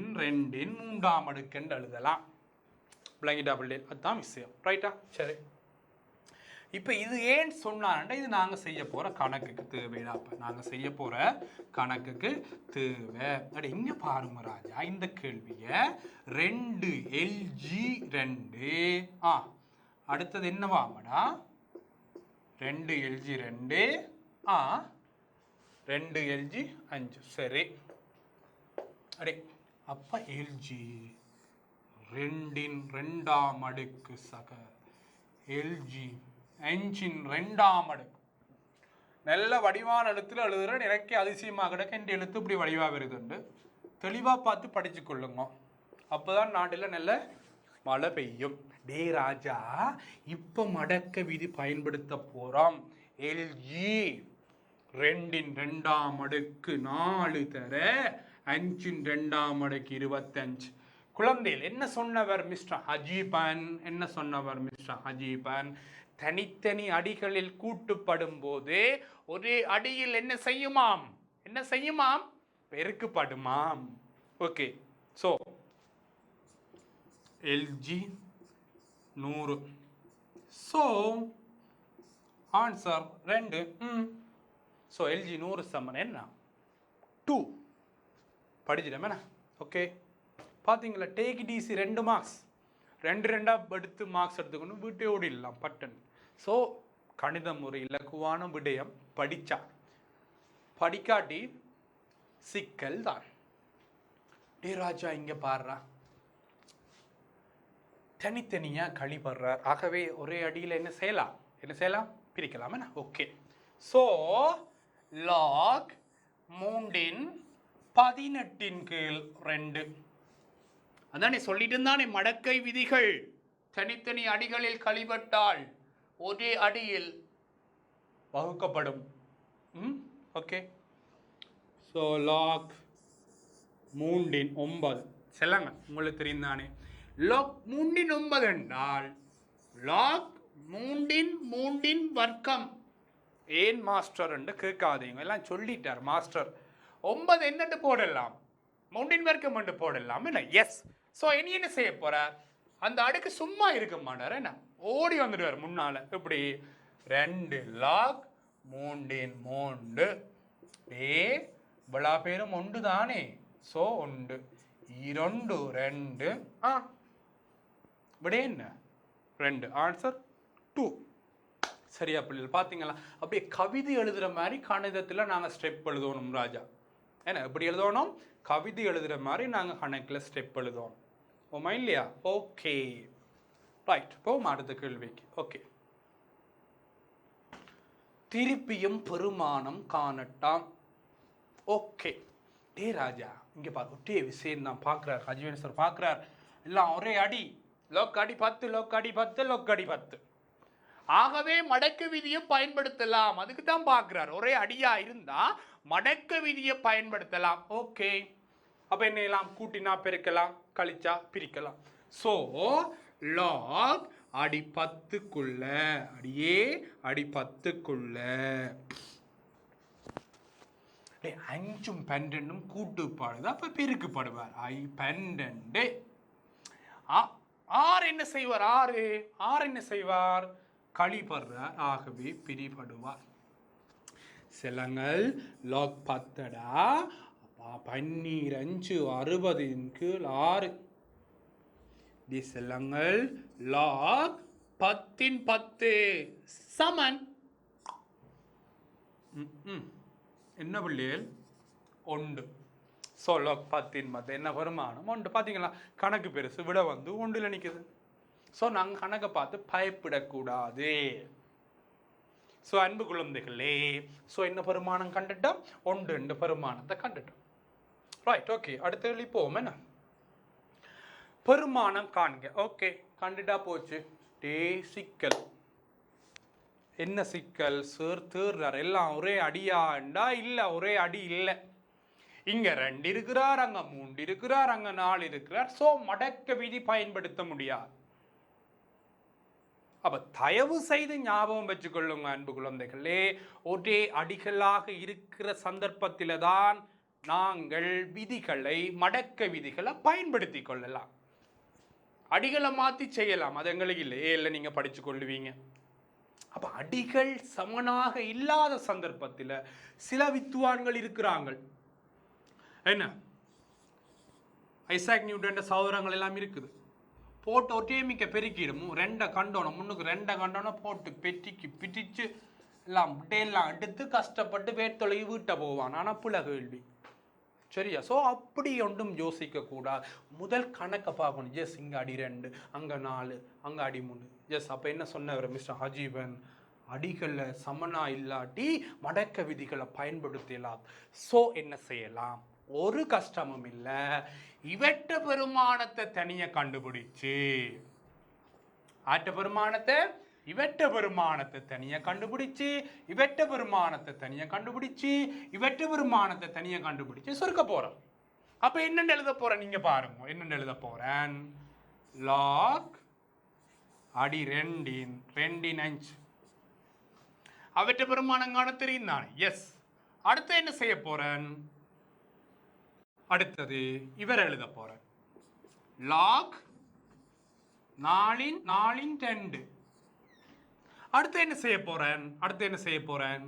[SPEAKER 1] 3ஆம் அடுக்கு என்று எழுதலாம். விளங்கிட்டா பிள்ளை? அதுதான் விஷயம். ரைட்டா? சரி, இப்போ இது ஏன் சொன்னான்டா, இது நாங்கள் செய்ய போகிற கணக்குக்கு தேவைடா. அப்போ நாங்கள் செய்ய போகிற கணக்குக்கு தேவை. அப்படி இங்கே பாருங்க ராஜா, இந்த கேள்வியை 2 எல்ஜி 2 அடுத்தது என்னவாமடா? 2 எல்ஜி 2 2 எல்ஜி 5. சரி, அடே அப்போ எல்ஜி 2 அடுக்கு சக எல்ஜி 5 அடுக்கு. நல்ல வடிவான எழுத்துல எழுதுறேன். எனக்கு அதிசயமாக கிடக்க இந்த எழுத்து இப்படி வடிவாக வருதுண்டு. தெளிவாக பார்த்து படிச்சு கொள்ளுங்க. அப்போதான் நாட்டில் நல்ல மழை பெய்யும். டே ராஜா, இப்போ மடக்க விதி பயன்படுத்த போகிறோம். எல்ஜி 2 அடுக்கு 4 தர 5 அடுக்கு 25. குழந்தைகள் என்ன சொன்னவர் மிஸ்டர் ஹஜீபன்? தனித்தனி அடிகளில் கூட்டுப்படும் போது ஒரே அடியில் என்ன செய்யுமாம்? பெருக்குப்படுமாம். Okay, so LG 100. So answer 2. So LG 100 சமன் என்ன? 2. படிச்சிட்டோம் என்ன? ஓகே, பார்த்தீங்களா? Take it easy. 2 மார்க்ஸ் 2 எடுத்து மார்க்ஸ் எடுத்துக்கணும், வீட்டை ஓடிடலாம் பட்டன். ஸோ கணித முறை இலக்குவான விடயம் படிக்காட்டி சிக்கல் தான். டே ராஜா, இங்கே பாடுறா, தனித்தனியாக கழிபடுறார். ஆகவே ஒரே அடியில் என்ன செய்யலாம்? பிரிக்கலாம் என்ன? ஓகே, ஸோ log 3 கீழ் 2. அதானே சொல்லிட்டு இருந்தானே மடக்கை விதிகள். தனித்தனி அடிகளில் கழிபட்டால் ஒரே அடியில் வகுக்கப்படும். ஓகே, ஸோ log 3 செல்லங்க, உங்களுக்கு தெரியும் தானே. log 3 என்றால் log 3 வர்க்கம். ஏன் மாஸ்டர் என்று கேட்காதீங்க, எல்லாம் சொல்லிட்டார் மாஸ்டர். 9 என்னட்டு போடலாம்? மூன்றின் வர்க்கம் என்று போடலாம் என்ன எஸ். ஸோ இனி என்ன செய்ய போறார், அந்த அடுக்கு சும்மா இருக்க மாட்டார் என்ன, ஓடி வந்துடுவார் முன்னால. எப்படி 2 log 3 விழா பேரும் ஒன்று தானே. ஸோ 1 2 2 விட என்ன 2 ஆன்சர் 2. சரியா பிள்ளைகள் பார்த்தீங்களா? அப்படியே கவிதை எழுதுகிற மாதிரி கணிதத்தில் நாங்கள் ஸ்டெப் எழுதணும் ராஜா. ஏன்னா எப்படி எழுதணும், கவிதை எழுதுகிற மாதிரி நாங்கள் கணக்கில் ஸ்டெப் எழுதணும். ஓமா இல்லையா? Okay right. போமா அடுத்த கேள்விக்கு. ஓகே, திருப்பியும் பெருமானம் காணட்டாம். ஓகே டே ராஜா இங்கே பாரு, ஒட்டே விஷயம் தான் பார்க்குறார் அஜீவன் சார் பார்க்குறார். எல்லாம் ஒரே அடி, லோக் அடி 10 லோக் அடி 10 லோக் அடி 10. ஆகவே மடக்க விதியை பயன்படுத்தலாம். அதுக்கு தான் பார்க்குறார். ஒரே அடியா இருந்தா மடக்க விதியை பயன்படுத்தலாம். ஓகே, அப்ப என்ன எல்லாம் கூட்டினா பெருக்கலாம், கழிச்சா பிரிக்கலாம். ஸோ லாக் அடி 10க்குள்ள, அடியே அடி 10க்குள்ள 5ம் 12ம் கூட்டுப்பாடுது, அப்ப பெருக்குப்படுவார். 12 ஆறு என்ன செய்வார், ஆறு என்ன செய்வார், கழிப்படுறார். ஆகவே பிரிபடுவார். சிலங்கள் லாக் 10டா 12 5 60 டி செல்லங்கள் லாக் 10 சமன் என்ன பிள்ளைகள் 1. ஸோ லாக் 10 என்ன பெருமானம் 1. பார்த்தீங்களா, கணக்கு பெருசு, விட வந்து 1ல் நிற்குது. ஸோ நாங்கள் கணக்கை பார்த்து பயப்படக்கூடாது. ஸோ அன்பு குழந்தைகளே, ஸோ என்ன பெருமானம் கண்டுட்டோம், 1 பெருமானத்தை கண்டுட்டோம். ரைட். ஓகே, அடுத்த கேள்வி போவோம். என்ன பெருமானம் காண்க. ஓகே, கண்டுட்டா போச்சு. சிக்கல் என்ன சிக்கல், சேர்த்துறார். எல்லாம் ஒரே அடியாண்டா இல்லை, ஒரே அடி இல்லை. இங்க 2 இருக்கிறார், அங்க 3 இருக்கிறார், அங்க 4 இருக்கிறார். ஸோ மடக்க விதி பயன்படுத்த முடியாது. அப்ப தயவு செய்து ஞாபகம் வச்சுக்கொள்ளுங்க அன்பு குழந்தைகளே, ஒரே அடிகளாக இருக்கிற சந்தர்ப்பத்தில தான் நாங்கள் விதிகளை, மடக்க விதிகளை பயன்படுத்தி கொள்ளலாம். அடிகளை மாற்றி செய்யலாம், அது எங்களுக்கு இல்லை. இல்லை நீங்க படிச்சு கொள்ளுவீங்க. அப்ப அடிகள் சமனாக இல்லாத சந்தர்ப்பத்தில் சில வித்துவான்கள் இருக்கிறாங்க. என்ன, ஐசாக் நியூட்டன் சகோதரங்கள் எல்லாம் இருக்குது. போட்டு ஒட்டே மிக்க பெருக்கிடுமோ 2 கண்டோனம், முன்னுக்கு 2 கண்டோனம் போட்டு பெட்டிக்கு பிடிச்சு எல்லாம் எல்லாம் எடுத்து கஷ்டப்பட்டு வேர்த்தொலை வீட்டை போவான். ஆனால் புல கேள்வி. சரியா? ஸோ அப்படி ஒன்றும் யோசிக்க கூடாது. முதல் கணக்கை பார்க்கணும். ஜெஸ் இங்கே அடி 2, அங்கே 4, அங்கே அடி 3. ஜெஸ் அப்போ என்ன சொன்னவர் மிஸ்டர் அஜீவன், அடிகளை சமனா இல்லாட்டி மடக்க விதிகளை பயன்படுத்தலாம். ஸோ என்ன செய்யலாம், ஒரு கஷ்டமும் இல்லை, இவற்ற பெருமானத்தை தனியாக கண்டுபிடிச்சு, ஆற்ற பெருமானத்தை இவற்ற பெருமானத்தை தனியாக கண்டுபிடிச்சு, இவற்ற பெருமானத்தை தனியாக கண்டுபிடிச்சு, இவற்ற பெருமானத்தை தனியாக கண்டுபிடிச்சு சுருக்க போறோம். அப்ப என்னென்னு எழுத போறேன் நீங்க பாருங்க. என்னென்னு எழுத போறேன், லாக் அடி 2 5 அவற்ற பெருமானம் காண தெரியும் தானே. எஸ். அடுத்து என்ன செய்ய போறேன், அடுத்தது இவர் எழுத போறேன், லாக் 4 2. அடுத்து என்ன செய்ய போறேன்,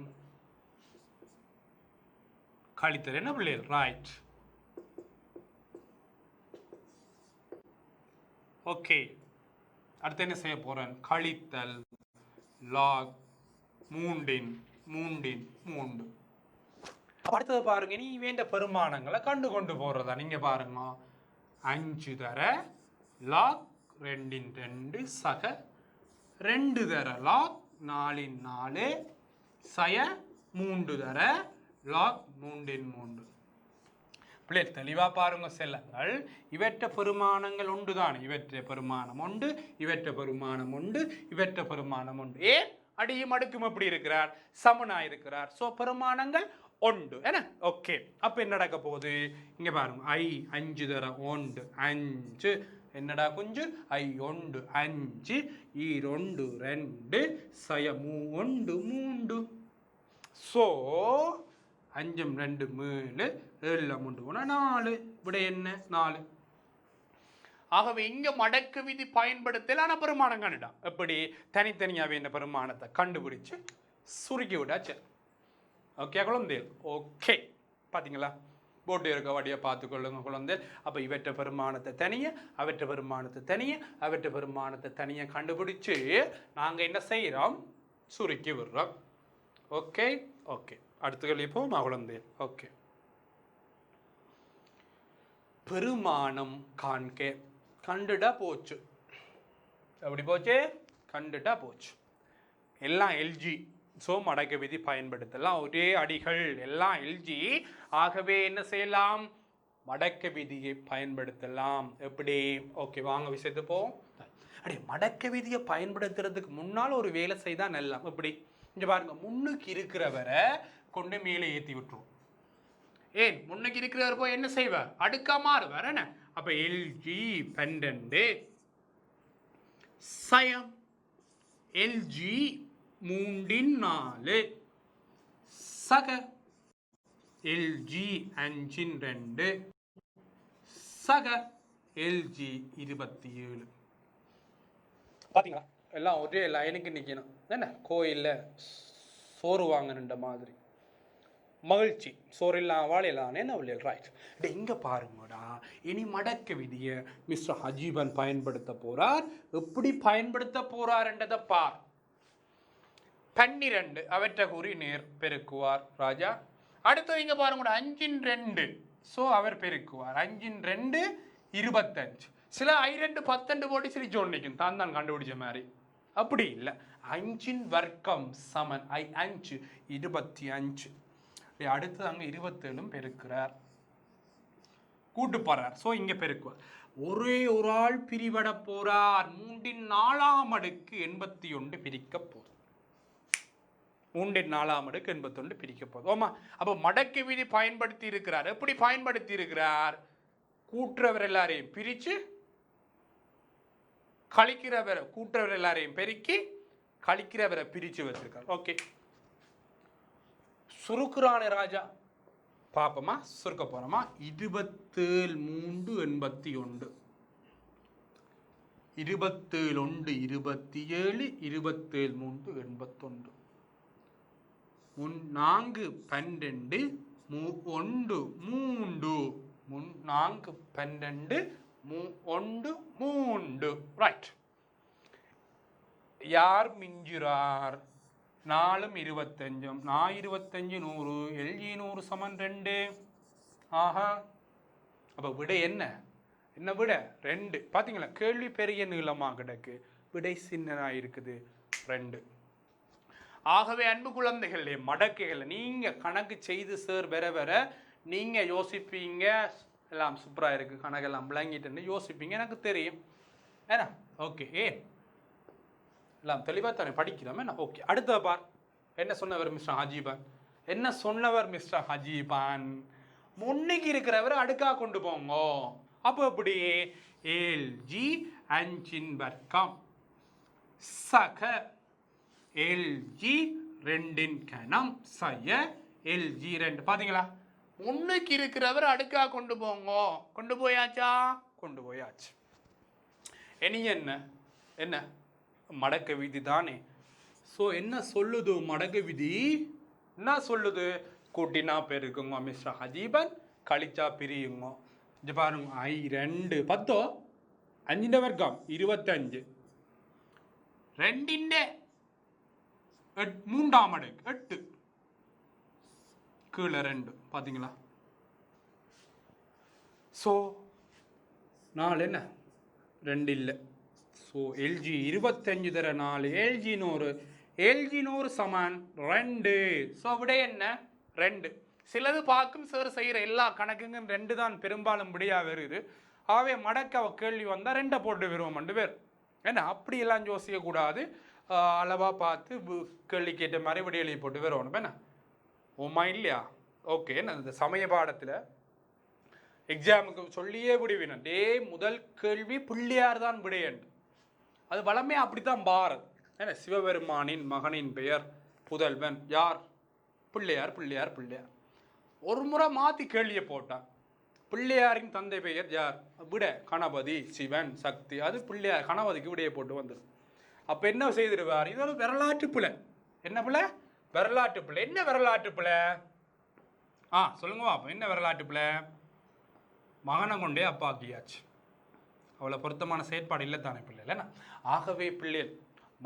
[SPEAKER 1] கழித்தல். என்ன பிள்ளைகள், ரைட். ஓகே, அடுத்து என்ன செய்ய போறேன், கழித்தல் லாக் 3 அடுத்தது பாருங்க, நீ வேண்ட பெருமானங்களை கண்டு கொண்டு போறதா. நீங்க பாருங்க, 5 தர லாக் 2 2 சக 2 தர லாக் 4 4 சய 3 தர லாக் 3 3. பிள்ளை தெளிவா பாருங்க செல்லங்கள். இவற்ற பெருமானங்கள் ஒன்று தான். இவற்ற பெருமானம் உண்டு, இவற்ற பெருமானம் உண்டு, இவற்ற பெருமானம் உண்டு. ஏன் அடியும் அடுக்கும் எப்படி இருக்கிறார், சமனா இருக்கிறார். ஸோ பெருமானங்கள் ஒன்று என்ன. ஓகே, அப்ப என்ன நடக்க போகுது, இங்க பாருங்க, 5 தர 1 5. என்னடா குஞ்சு, 1 5 2 2 சய 3 3. ஸோ 5 2 7 7 3 போனால் 4 விட என்ன 4. ஆகவே இங்க மடக்கு விதி பயன்படுத்தலான பெருமானம் கண்டுட்டான். எப்படி தனித்தனியாவே இந்த பெருமானத்தை கண்டுபிடிச்சு சுருக்கி விடாச்சு. ஓகே குழந்தை? ஓகே, பார்த்தீங்களா? போட்டு இருக்க வடியை பார்த்துக்கொள்ளுங்க குழந்தை. அப்போ இவற்றை பெருமானத்தை தனிய, அவற்றை பெருமானத்தை தனிய, அவற்றை பெருமானத்தை தனிய கண்டுபிடிச்சு நாங்கள் என்ன செய்கிறோம்? சுருக்கி விடுறோம். ஓகே ஓகே, அடுத்த கேள்வி போமா குழந்தை? ஓகே, பெருமானம் காண்க. கண்டுட்டா போச்சு. எப்படி போச்சு? கண்டுட்டா போச்சு. எல்லாம் எல்ஜி. ஸோ மடக்கு விதி பயன்படுத்தலாம். ஒரே அடிகள் எல்லாம் எல்ஜி. ஆகவே என்ன செய்யலாம்? மடக்க விதியை பயன்படுத்தலாம். எப்படி? ஓகே, வாங்க விஷயத்து போவோம். அடே, மடக்க விதியை பயன்படுத்துறதுக்கு முன்னால் ஒரு வேலை செய்தால் நல்லா. எப்படி? இங்கே பாருங்க, முன்னுக்கு இருக்கிறவரை கொண்டு மேலே ஏற்றி விட்டுருவோம். ஏன் முன்னுக்கு இருக்கிறவர் போய் என்ன செய்வார்? அடுக்கா மாறுவார். என்ன? அப்ப எல்ஜி 12 சயம் எல்ஜி 3 4 சக எல்ஜி 5 2 சக எல்ஜி 27. பாத்தீங்களா? எல்லாம் ஒரே லைனுக்கு நிக்கணும். என்ன கோயில்ல சோறு வாங்கின மாதிரி மகிழ்ச்சி. சோறில்லாம் வாழையிலானே நவலியல். ரைட். இங்கே பாருங்கடா, இனி மடக்க விதியை மிஸ்டர் ஹஜீபன் பயன்படுத்த போறார். எப்படி பயன்படுத்த போறார்ன்றதை பார். 12 அவற்றை கூறி நேர் பெருக்குவார் ராஜா. அடுத்து இங்க பாருங்க, 5 2. ஸோ அவர் பெருக்குவார். 5 2 25. சில 2 10 போட்டு சிரிச்சு ஒன்றைக்கும் தான் கண்டுபிடிச்ச மாதிரி. அப்படி இல்லை. 5 வர்க்கம் சமன் 5 25. அடுத்து அங்க 27 பெருக்கிறார், கூட்டு போறார். சோ இங்க பெருக்குவார். ஒரே ஒரு ஆள் பிரிவட போறார். 3 4 அடுக்கு 81 பிரிக்க போகுது. 3 4 அடுக்கு 81 பிரிக்க போகுது. ஆமா, அப்ப மடக்கு விதி பயன்படுத்தி இருக்கிறார். எப்படி பயன்படுத்தி இருக்கிறார்? கூட்டுறவர் எல்லாரையும் பிரிச்சு, கழிக்கிறவரை கூட்டுறவர் எல்லாரையும் பெருக்கி, கழிக்கிறவரை பிரிச்சு வச்சிருக்கார். ஓகே, சுருக்குறானே ராஜா. பாப்பமா, சுருக்க போறோமா? 27 3 81 27 1 27 27 3 81 4 12 1 3 4 12 1 3. ரைட். யார் மிஞ்சுறார்? 4 25. 25 100. எல்ஜி 100 சமன் 2. ஆஹா, அப்ப விடை என்ன? என்ன விட? 2. பாத்தீங்களா? கேள்வி பெரிய நீளமா கிடக்கு, விடை சின்னதா இருக்குது 2. ஆகவே அன்பு குழந்தைகளே, மடக்குகளை நீங்க கணக்கு செய்து சார் வர வர நீங்க யோசிப்பீங்க, எல்லாம் சூப்பரா இருக்கு, கணக்கெல்லாம் விளங்கிட்டு யோசிப்பீங்க, எனக்கு தெரியும். ஏன்னா ஓகே, எல்லாம் தெளிவாக தானே படிக்கிறோம். என்ன? ஓகே, அடுத்த பார். என்ன சொன்னவர் மிஸ்டர் ஹஜீபான்? என்ன சொன்னவர் மிஸ்டர் ஹஜீபான்? முன்னுக்கு இருக்கிறவர் அடுக்கா கொண்டு போங்க. அப்போ எப்படி? எல்ஜி 5 வர்க்கம் சக எல்ஜி 2 கணம் சய எல்ஜி 2. பாத்தீங்களா? முன்னுக்கு இருக்கிறவர் அடுக்கா கொண்டு போங்க. கொண்டு போயாச்சா? கொண்டு போயாச்சு. இனி என்ன? என்ன? மடக்க விதி தானே. ஸோ என்ன சொல்லுது மடக்க விதி? என்ன சொல்லுது? கூட்டினா பெருக்குங்க மிஸ்டர் ஹஜீபன், கழிச்சா பிரியுங்க. இது பாருங்க, 2 10 5 வர்க்கம் 25 2 3 அடுக்கு 8 கீழே 2. பார்த்தீங்களா? ஸோ 4 என்ன? 2 இல்லை. ஸோ எல்ஜி 25 தர 4 எல்ஜி 100. எல்ஜி 100 சமன் 2. ஸோ விட என்ன? 2. சிலது பார்க்கும் சார் செய்கிற எல்லா கணக்குங்க 2 தான் பெரும்பாலும் விடையாக வருது. ஆகவே மடக்க கேள்வி வந்தால் 2 போட்டு வருவோம் 2 பேர். ஏன்னா அப்படியெல்லாம் யோசிக்கக்கூடாது. அளவாக பார்த்து கேள்வி கேட்ட மாதிரி விட எழுதி போட்டு வருவோம். என்ன ஓமா இல்லையா? ஓகே, நான் இந்த சமய பாடத்தில் எக்ஸாமுக்கு சொல்லியே விடுவேன், டே முதல் கேள்வி பிள்ளையார் தான் விடையண்டு. அது வளமே அப்படித்தான் பாரத். ஏன்னா சிவபெருமானின் மகனின் பெயர் புதல்வன் யார்? பிள்ளையார். பிள்ளையார் பிள்ளையார். ஒரு முறை மாற்றி கேள்வியை போட்டான். பிள்ளையாரின் தந்தை பெயர் யார்? விட கணபதி, சிவன், சக்தி. அது பிள்ளையார் கணபதிக்கு விடையை போட்டு வந்துடும். அப்போ என்ன செய்திருவார்? இது ஒரு வரலாற்று பிள்ளை. என்ன பிள்ளை? வரலாற்று பிள்ளை. என்ன வரலாற்று பிள்ளை? சொல்லுங்க அப்போ என்ன வரலாற்று பிள்ளை? மகனை கொண்டே அப்பாக்கியாச்சு. அவ்வளோ பொருத்தமான செயற்பாடு இல்லை தானே பிள்ளை இல்லைன்னா? ஆகவே பிள்ளைகள்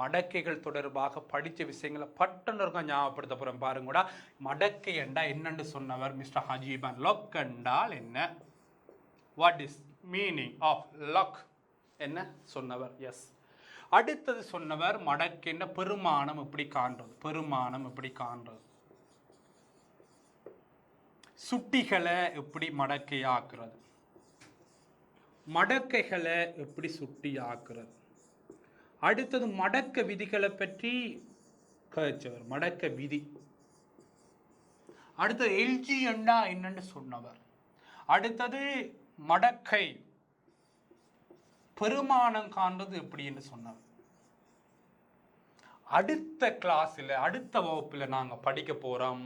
[SPEAKER 1] மடக்கைகள் தொடர்பாக படித்த விஷயங்களை பட்டன்னு இருக்க ஞாபகப்படுத்த போகிறேன் பாருங்கூடா. மடக்கை என்றா என்னன்னு சொன்னவர் மிஸ்டர் ஹஜீபன். லொக் என்றால் என்ன? What is meaning of log? என்ன சொன்னவர்? எஸ். அடுத்தது சொன்னவர் மடக்கைன்ற பெருமானம் எப்படி காண்றது? பெருமானம் எப்படி காண்றது? சுட்டிகளை எப்படி மடக்கை ஆக்குறது? மடக்கைகளை எப்படி சுட்டி ஆக்குறது? அடுத்தது மடக்க விதிகளை பற்றி கழிச்சவர். மடக்க விதி. அடுத்தது எல்ஜி என்றா என்னன்னு சொன்னவர். அடுத்தது மடக்கை பெருமானம் காண்றது எப்படின்னு சொன்னவர். அடுத்த கிளாஸில் அடுத்த வகுப்பில் நாங்கள் படிக்க போகிறோம்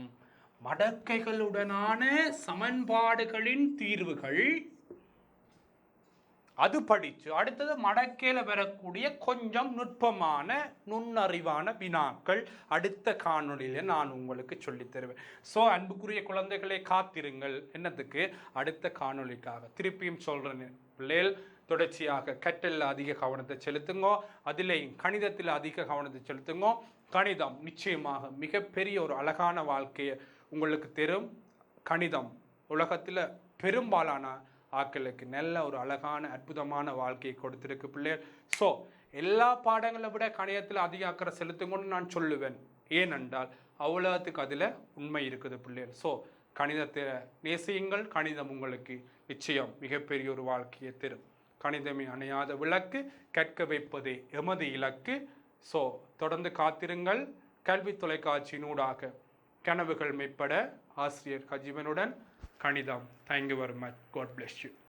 [SPEAKER 1] மடக்கைகளுடனான சமன்பாடுகளின் தீர்வுகள். அது படித்து அடுத்தது மடக்கையில் வரக்கூடிய கொஞ்சம் நுட்பமான நுண்ணறிவான வினாக்கள் அடுத்த காணொலியில் நான் உங்களுக்கு சொல்லித் தருவேன். ஸோ அன்புக்குரிய குழந்தைகளை காத்திருங்கள். என்னத்துக்கு? அடுத்த காணொலிக்காக. திருப்பியும் சொல்கிறேன் பிள்ளைகள், தொடர்ச்சியாக கற்றலில் அதிக கவனத்தை செலுத்துங்கோ. அதிலேயும் கணிதத்தில் அதிக கவனத்தை செலுத்துங்கோ. கணிதம் நிச்சயமாக மிகப்பெரிய ஒரு அழகான வாழ்க்கையை உங்களுக்கு தரும். கணிதம் உலகத்தில் பெரும்பாலான ஆக்களுக்கு நல்ல ஒரு அழகான அற்புதமான வாழ்க்கையை கொடுத்திருக்கு பிள்ளைகள். ஸோ எல்லா பாடங்களை விட கணிதத்தில் அதிக அக்கறை செலுத்துங்கன்னு நான் சொல்லுவேன். ஏனென்றால் அவ்வளோத்துக்கு அதில் உண்மை இருக்குது பிள்ளைகள். ஸோ கணிதத்தை நேசியுங்கள். கணிதம் உங்களுக்கு நிச்சயம் மிகப்பெரிய ஒரு வாழ்க்கையை தரும். கணிதமே அணையாத விளக்கு, கற்க வைப்பதே எமது இலக்கு. ஸோ தொடர்ந்து காத்திருங்கள். கல்வி தொலைக்காட்சியினூடாக கனவுகள் மெய்ப்பட ஆசிரியர் ஹஜீபனுடன் கணிதம். Thank you very much. God bless you.